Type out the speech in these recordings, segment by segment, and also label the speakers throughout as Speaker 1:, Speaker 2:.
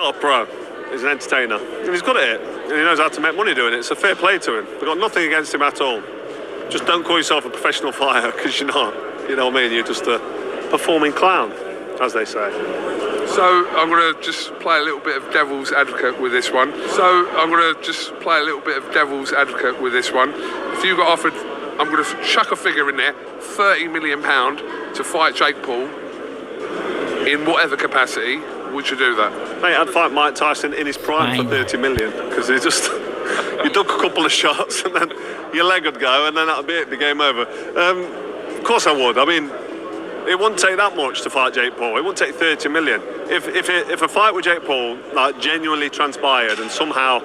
Speaker 1: not a pro. He's an entertainer. And he's good at it. And he knows how to make money doing it. It's a fair play to him. We've got nothing against him at all. Just don't call yourself a professional fighter, because you're not. You know what I mean? You're just a performing clown, as they say.
Speaker 2: So I'm going to just play a little bit of devil's advocate with this one. If you got offered, I'm going to chuck a figure in there, £30 million to fight Jake Paul in whatever capacity, would you do that?
Speaker 1: Mate, I'd fight Mike Tyson in his prime for 30 million, because he just, you duck a couple of shots and then your leg would go and then that'd be it, the game over. Of course I would. I mean, it wouldn't take that much to fight Jake Paul. It wouldn't take 30 million. If a fight with Jake Paul like genuinely transpired and somehow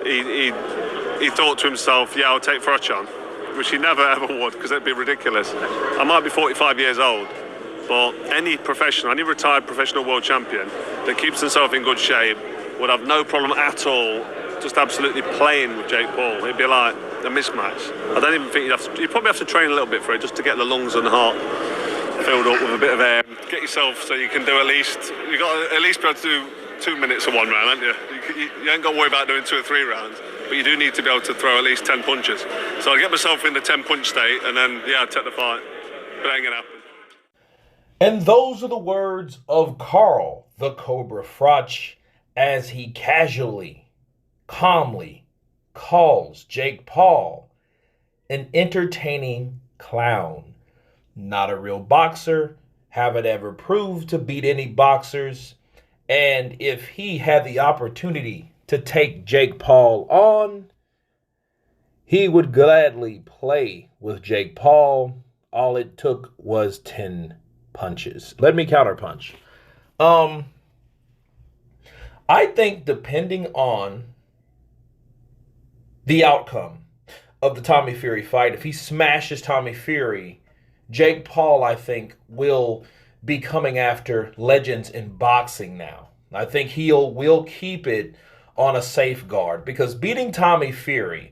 Speaker 1: he thought to himself, yeah, I'll take Froch on, which he never ever would, because it'd be ridiculous. I might be 45 years old, but any retired professional world champion that keeps himself in good shape would have no problem at all just absolutely playing with Jake Paul. It'd be like a mismatch. I don't even think you'd probably have to train a little bit for it, just to get the lungs and the heart filled up with a bit of air. Get yourself so you can do you got to at least be able to do 2 minutes of one round, haven't you? You ain't got to worry about doing 2 or 3 rounds, but you do need to be able to throw at least 10 punches. So I'll get myself in the 10 punch state and then, yeah, I'd take the fight. But it ain't gonna happen.
Speaker 3: And those are the words of Carl the Cobra Froch as he casually, calmly calls Jake Paul an entertaining clown. Not a real boxer, haven't ever proved to beat any boxers. And if he had the opportunity to take Jake Paul on, he would gladly play with Jake Paul. All it took was 10 punches. Let me counterpunch. I think depending on the outcome of the Tommy Fury fight, if he smashes Tommy Fury, Jake Paul, I think, will be coming after legends in boxing now. I think will keep it on a safeguard, because beating Tommy Fury,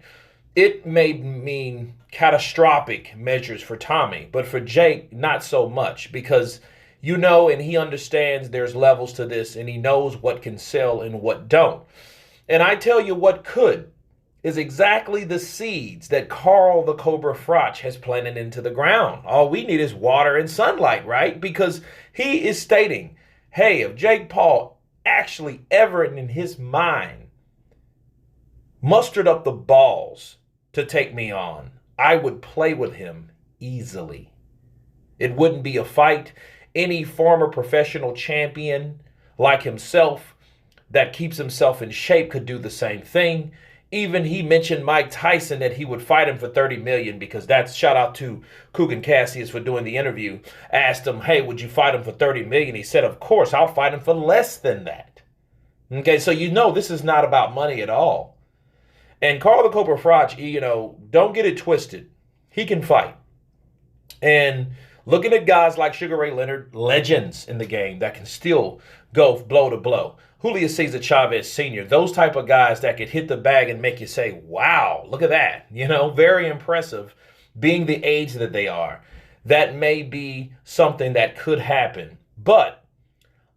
Speaker 3: it may mean catastrophic measures for Tommy, but for Jake, not so much, because you know, and he understands there's levels to this, and he knows what can sell and what don't. And I tell you what could is exactly the seeds that Carl the Cobra Froch has planted into the ground. All we need is water and sunlight, right? Because he is stating, hey, if Jake Paul actually ever in his mind mustered up the balls to take me on, I would play with him easily. It wouldn't be a fight. Any former professional champion like himself that keeps himself in shape could do the same thing. Even he mentioned Mike Tyson, that he would fight him for 30 million, because that's, shout out to Kugan Cassius for doing the interview. Asked him, hey, would you fight him for 30 million? He said, of course, I'll fight him for less than that. Okay, so you know this is not about money at all. And Carl the Cobra Froch, you know, don't get it twisted. He can fight. And looking at guys like Sugar Ray Leonard, legends in the game that can still go blow to blow. Julio Cesar Chavez Sr., those type of guys that could hit the bag and make you say, wow, look at that. You know, very impressive being the age that they are. That may be something that could happen. But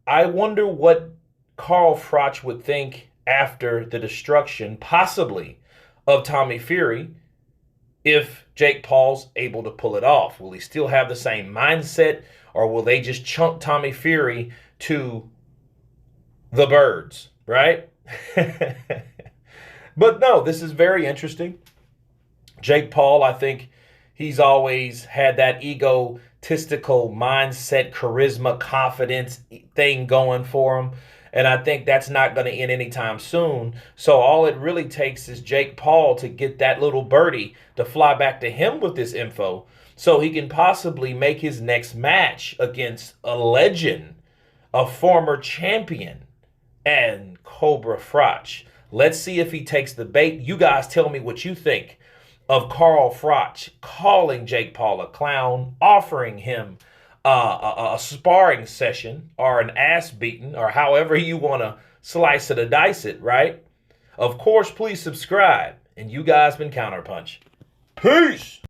Speaker 3: I wonder what Carl Froch would think after the destruction, possibly, of Tommy Fury, if Jake Paul's able to pull it off. Will he still have the same mindset, or will they just chunk Tommy Fury to the birds, right? But no, this is very interesting. Jake Paul, I think he's always had that egotistical mindset, charisma, confidence thing going for him. And I think that's not going to end anytime soon. So all it really takes is Jake Paul to get that little birdie to fly back to him with this info, so he can possibly make his next match against a legend, a former champion, and Cobra Froch. Let's see if he takes the bait. You guys tell me what you think of Carl Froch calling Jake Paul a clown, offering him a sparring session or an ass beating, or however you want to slice it or dice it, right? Of course, please subscribe. And you guys been Counterpunch. Peace!